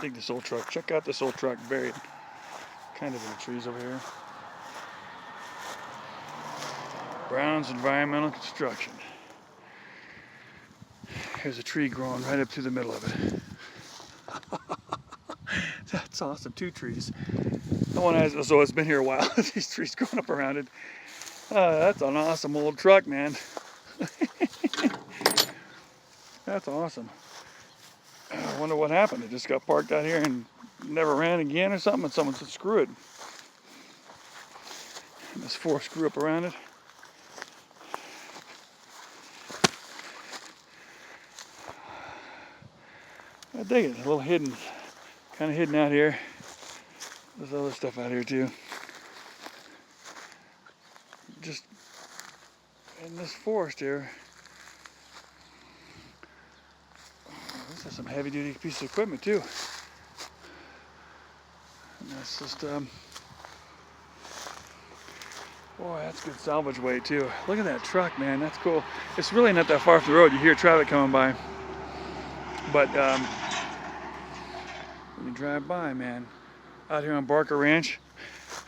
dig this old truck. Check out this old truck buried kind of in the trees over here. Brown's Environmental Construction. Here's a tree growing right up through the middle of it. That's awesome. 2 trees. That one has, so it's been here a while. These trees growing up around it. That's an awesome old truck, man. That's awesome. I wonder what happened. It just got parked out here and never ran again or something, and someone said screw it. And this forest grew up around it. I dig it. A little hidden, kind of hidden out here. There's other stuff out here too. Just in this forest here. This is some heavy-duty piece of equipment too. And that's just, boy, that's good salvage weight too. Look at that truck, man. That's cool. It's really not that far from the road. You hear traffic coming by, but when you drive by, man, out here on Barker Ranch,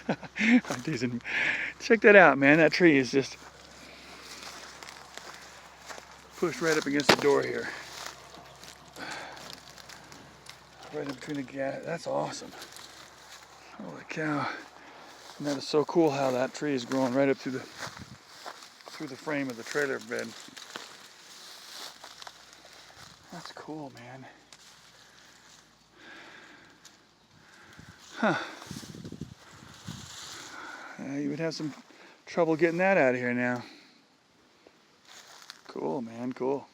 I'm teasing. Check that out, man. That tree is just pushed right up against the door here. Right in between the gas. That's awesome. Holy cow. And that is so cool how that tree is growing right up through the frame of the trailer bed. That's cool, man. Huh. You would have some trouble getting that out of here now. Cool, man, cool.